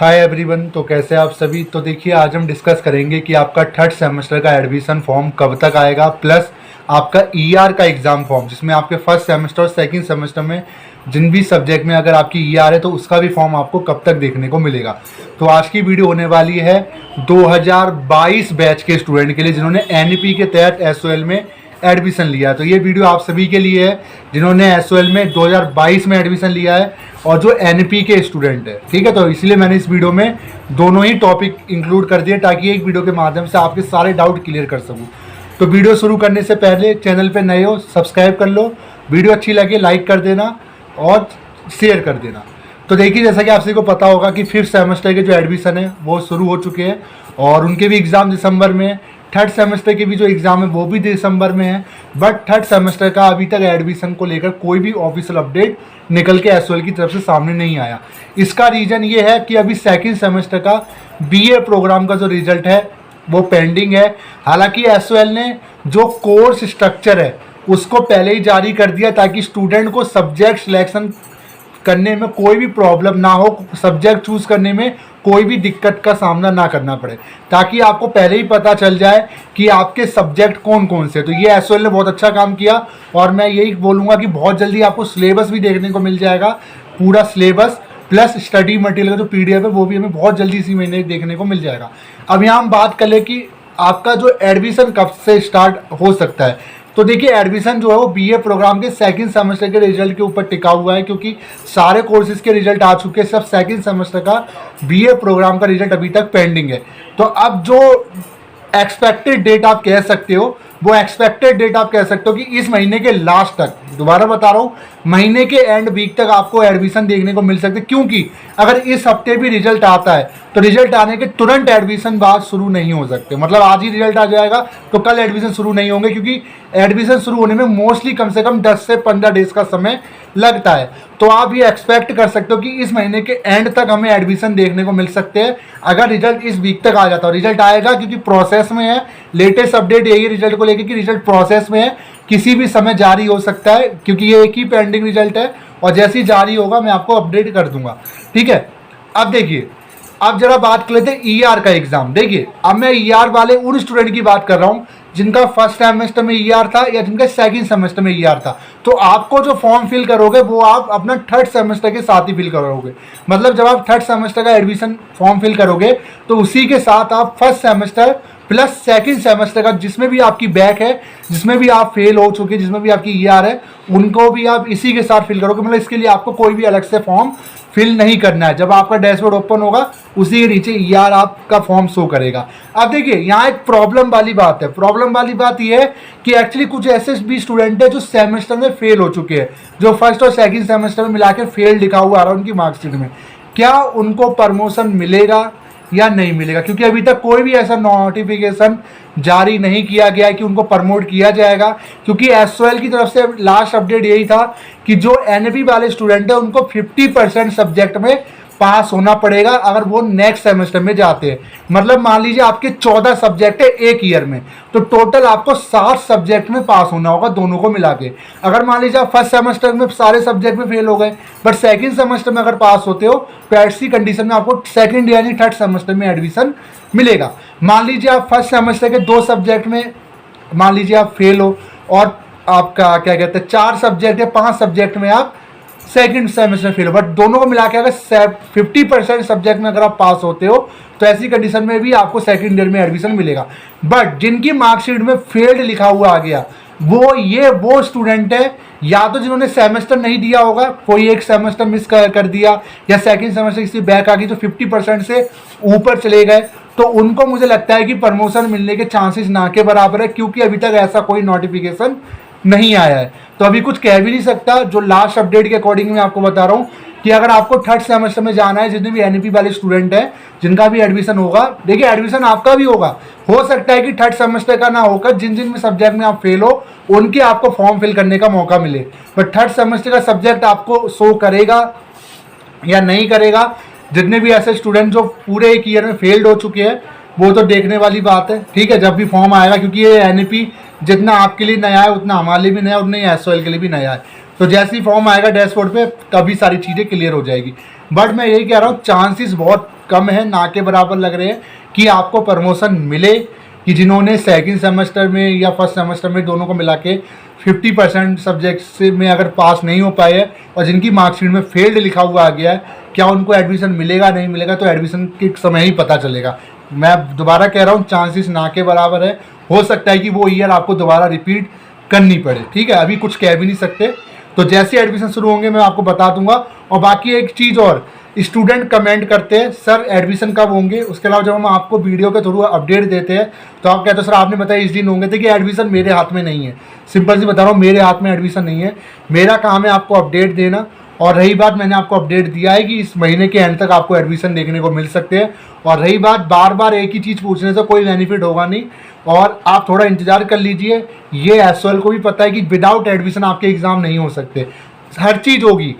Hi everyone. तो कैसे आप सभी। तो देखिए आज हम डिस्कस करेंगे कि आपका थर्ड सेमेस्टर का एडमिशन फॉर्म कब तक आएगा, प्लस आपका ईआर का एग्ज़ाम फॉर्म जिसमें आपके फर्स्ट सेमेस्टर और सेकंड सेमेस्टर में जिन भी सब्जेक्ट में अगर आपकी ईआर है तो उसका भी फॉर्म आपको कब तक देखने को मिलेगा। तो आज की वीडियो होने वाली है 2022 बैच के स्टूडेंट के लिए जिन्होंने एनईपी के तहत एसओएल में एडमिशन लिया है। तो ये वीडियो आप सभी के लिए है जिन्होंने एसओएल में 2022 में एडमिशन लिया है और जो एनपी के स्टूडेंट है। ठीक है, तो इसलिए मैंने इस वीडियो में दोनों ही टॉपिक इंक्लूड कर दिए ताकि एक वीडियो के माध्यम से आपके सारे डाउट क्लियर कर सकूं। तो वीडियो शुरू करने से पहले चैनल पे नए हो सब्सक्राइब कर लो, वीडियो अच्छी लगे लाइक कर देना और शेयर कर देना। तो देखिए जैसा कि आप सभी को पता होगा कि फिफ्थ सेमेस्टर के जो एडमिशन है वो शुरू हो चुके हैं और उनके भी एग्ज़ाम दिसंबर में है। थर्ड सेमेस्टर के भी जो एग्ज़ाम है वो भी दिसंबर में है, बट थर्ड सेमेस्टर का अभी तक एडमिशन को लेकर कोई भी ऑफिशियल अपडेट निकल के एसओएल की तरफ से सामने नहीं आया। इसका रीज़न ये है कि अभी सेकंड सेमेस्टर का बीए प्रोग्राम का जो रिजल्ट है वो पेंडिंग है। हालांकि एसओएल ने जो कोर्स स्ट्रक्चर है उसको पहले ही जारी कर दिया ताकि स्टूडेंट को सब्जेक्ट सिलेक्शन करने में कोई भी प्रॉब्लम ना हो, सब्जेक्ट चूज़ करने में कोई भी दिक्कत का सामना ना करना पड़े, ताकि आपको पहले ही पता चल जाए कि आपके सब्जेक्ट कौन कौन से। तो ये एसओएल ने बहुत अच्छा काम किया और मैं यही बोलूँगा कि बहुत जल्दी आपको सिलेबस भी देखने को मिल जाएगा। पूरा सिलेबस प्लस स्टडी मटेरियल का जो पीडीएफ है वो भी हमें बहुत जल्दी इसी महीने देखने को मिल जाएगा। अब यहाँ हम बात कर ले कि आपका जो एडमिशन कब से स्टार्ट हो सकता है। तो देखिए एडमिशन जो है वो बीए प्रोग्राम के सेकंड सेमेस्टर के रिजल्ट के ऊपर टिका हुआ है, क्योंकि सारे कोर्सेज के रिजल्ट आ चुके हैं, सब सेकंड सेमेस्टर का बीए प्रोग्राम का रिजल्ट अभी तक पेंडिंग है। तो अब जो एक्सपेक्टेड डेट आप कह सकते हो वो एक्सपेक्टेड डेट आप कह सकते हो कि इस महीने के लास्ट तक, दोबारा बता रहा हूँ, महीने के एंड वीक तक आपको एडमिशन देखने को मिल सकते हैं। क्योंकि अगर इस हफ्ते भी रिजल्ट आता है तो रिजल्ट आने के तुरंत एडमिशन बाद शुरू नहीं हो सकते। मतलब आज ही रिजल्ट आ जाएगा तो कल एडमिशन शुरू नहीं होंगे, क्योंकि एडमिशन शुरू होने में मोस्टली कम से कम 10 से 15 डेज का समय लगता है। तो आप ये एक्सपेक्ट कर सकते हो कि इस महीने के एंड तक हमें एडमिशन देखने को मिल सकते हैं अगर रिजल्ट इस वीक तक आ जाता है। रिजल्ट आएगा क्योंकि प्रोसेस में है, लेटेस्ट अपडेट यही रिजल्ट को लेकर कि रिजल्ट प्रोसेस में है, किसी भी समय जारी हो सकता है, क्योंकि ये एक ही पेंडिंग रिजल्ट है और जैसे ही जारी होगा मैं आपको अपडेट कर दूंगा। ठीक है, अब देखिए अब जरा बात कर लेते हैं ईआर का एग्जाम। देखिए अब मैं ईआर वाले उन स्टूडेंट की बात कर रहा हूँ जिनका फर्स्ट सेमेस्टर में ईआर था या जिनका सेकंड सेमेस्टर में ईआर था। तो आपको जो फॉर्म फिल करोगे वो आप अपना थर्ड सेमेस्टर के साथ ही फिल करोगे। मतलब जब आप थर्ड सेमेस्टर का एडमिशन फॉर्म फिल करोगे तो उसी के साथ आप first semester plus second semester का जिसमें भी आपकी बैक है, जिसमें भी आप फेल हो चुके, जिसमें भी आपकी ईआर है, उनको भी आप इसी के साथ फिल करोगे। मतलब इसके लिए आपको कोई भी अलग से फॉर्म फिल नहीं करना है। जब आपका डैशबोर्ड ओपन होगा उसी के नीचे ईआर आपका फॉर्म शो करेगा। अब देखिए यहाँ एक प्रॉब्लम वाली बात है। प्रॉब्लम वाली बात यह है कि एक्चुअली कुछ ऐसे भी स्टूडेंट है जो सेमेस्टर में फेल हो चुके हैं, जो फर्स्ट और सेकंड सेमेस्टर में मिला के फेल लिखा हुआ आ रहा है उनकी मार्कशीट में। क्या उनको प्रमोशन मिलेगा या नहीं मिलेगा? क्योंकि अभी तक कोई भी ऐसा नोटिफिकेशन जारी नहीं किया गया है कि उनको प्रमोट किया जाएगा। क्योंकि एसओएल की तरफ से लास्ट अपडेट यही था कि जो एनपी वाले स्टूडेंट है उनको 50% सब्जेक्ट में पास होना पड़ेगा अगर वो नेक्स्ट सेमेस्टर में जाते हैं। मतलब मान लीजिए आपके 14 सब्जेक्ट है एक ईयर में, तो टोटल आपको 60 सब्जेक्ट में पास होना होगा दोनों को मिला के। अगर मान लीजिए आप फर्स्ट सेमेस्टर में सारे सब्जेक्ट में फेल हो गए बट सेकंड सेमेस्टर में अगर पास होते हो तो ऐसी कंडीशन में आपको सेकंड यानी थर्ड सेमेस्टर में एडमिशन मिलेगा। मान लीजिए आप फर्स्ट सेमेस्टर के 2 सब्जेक्ट में मान लीजिए आप फेल हो और आपका क्या कहते हैं 4 सब्जेक्ट या 5 सब्जेक्ट में आप सेकंड सेमेस्टर फेल हो, बट दोनों को मिला के अगर 50% सब्जेक्ट में अगर आप पास होते हो तो ऐसी कंडीशन में भी आपको सेकंड ईयर में एडमिशन मिलेगा। बट जिनकी मार्कशीट में फेल्ड लिखा हुआ आ गया वो स्टूडेंट है या तो जिन्होंने सेमेस्टर नहीं दिया होगा, कोई एक सेमेस्टर मिस कर दिया या सेकंड सेमेस्टर किसी बैक आ गई तो 50% से ऊपर चले गए, तो उनको मुझे लगता है कि प्रमोशन मिलने के चांसेस ना के बराबर है, क्योंकि अभी तक ऐसा कोई नोटिफिकेशन नहीं आया है। तो अभी कुछ कह भी नहीं सकता। जो लास्ट अपडेट के अकॉर्डिंग मैं आपको बता रहा हूँ कि अगर आपको थर्ड सेमेस्टर में जाना है, जितने भी एनईपी वाले स्टूडेंट हैं जिनका भी एडमिशन होगा, देखिए एडमिशन आपका भी होगा, हो सकता है कि थर्ड सेमेस्टर का ना होकर जिन जिन सब्जेक्ट में आप फेल हो उनके आपको फॉर्म फिल करने का मौका मिले, बट थर्ड सेमेस्टर का सब्जेक्ट आपको शो करेगा या नहीं करेगा। जितने भी ऐसे स्टूडेंट जो पूरे एक ईयर में फेल्ड हो चुके हैं वो तो देखने वाली बात है। ठीक है, जब भी फॉर्म आएगा, क्योंकि ये एनईपी जितना आपके लिए नया है उतना हमारे लिए भी नया है, उतना ही एसओएल के लिए भी नया है। तो जैसे ही फॉर्म आएगा डैशबोर्ड पे तभी सारी चीज़ें क्लियर हो जाएगी। बट मैं यही कह रहा हूँ चांसेस बहुत कम है, ना के बराबर लग रहे हैं कि आपको प्रमोशन मिले, कि जिन्होंने सेकंड सेमेस्टर में या फर्स्ट सेमेस्टर में दोनों को मिला के 50% सब्जेक्ट्स में अगर पास नहीं हो पाए हैं और जिनकी मार्कशीट में फेल्ड लिखा हुआ आ गया है, क्या उनको एडमिशन मिलेगा नहीं मिलेगा, तो एडमिशन के समय ही पता चलेगा। मैं दोबारा कह रहा हूँ, चांसेस ना के बराबर है। हो सकता है कि वो ईयर आपको दोबारा रिपीट करनी पड़े, ठीक है, अभी कुछ कह भी नहीं सकते। तो जैसे एडमिशन शुरू होंगे मैं आपको बता दूंगा। और बाकी एक चीज़ और, स्टूडेंट कमेंट करते हैं सर एडमिशन कब होंगे, उसके अलावा जब हम आपको वीडियो के थ्रू अपडेट देते हैं तो आप कहते हो सर आपने बताया इस दिन होंगे, देखिए एडमिशन मेरे हाथ में नहीं है, सिंपल सी बता रहा हूँ, मेरे हाथ में एडमिशन नहीं है। मेरा काम है आपको अपडेट देना। और रही बात, मैंने आपको अपडेट दिया है कि इस महीने के एंड तक आपको एडमिशन देखने को मिल सकते हैं। और रही बात, बार बार एक ही चीज़ पूछने से कोई बेनिफिट होगा नहीं, और आप थोड़ा इंतजार कर लीजिए। ये एसओएल को भी पता है कि विदाउट एडमिशन आपके एग्ज़ाम नहीं हो सकते, हर चीज़ होगी,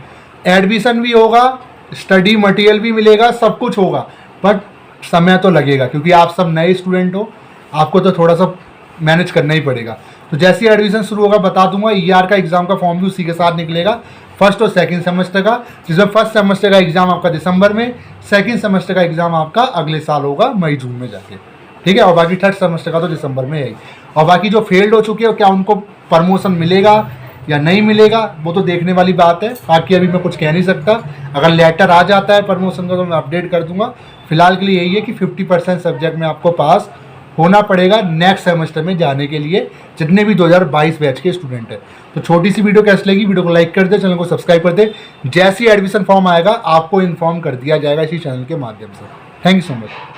एडमिशन भी होगा, स्टडी मटेरियल भी मिलेगा, सब कुछ होगा, बट समय तो लगेगा क्योंकि आप सब नए स्टूडेंट हो, आपको तो थोड़ा सा मैनेज करना ही पड़ेगा। तो जैसे ही एडमिशन शुरू होगा बता दूंगा। ईआर का एग्जाम का फॉर्म भी उसी के साथ निकलेगा, फर्स्ट और सेकंड सेमेस्टर का, जिसमें फर्स्ट सेमेस्टर का एग्जाम आपका दिसंबर में, सेकंड सेमेस्टर का एग्जाम आपका अगले साल होगा मई जून में जाके, ठीक है। और बाकी थर्ड सेमेस्टर का तो दिसंबर में है। और बाकी जो फेल्ड हो चुके हैं क्या उनको प्रमोशन मिलेगा या नहीं मिलेगा, वो तो देखने वाली बात है। बाकी अभी मैं कुछ कह नहीं सकता, अगर लेटर आ जाता है प्रमोशन का तो मैं अपडेट कर दूंगा। फिलहाल के लिए यही है कि 50% सब्जेक्ट में आपको पास होना पड़ेगा नेक्स्ट सेमेस्टर में जाने के लिए, जितने भी 2022 बैच के स्टूडेंट हैं। तो छोटी सी वीडियो कैसी लगी, वीडियो को लाइक कर दे, चैनल को सब्सक्राइब कर दे। जैसे ही एडमिशन फॉर्म आएगा आपको इन्फॉर्म कर दिया जाएगा इसी चैनल के माध्यम से। Thank you so much.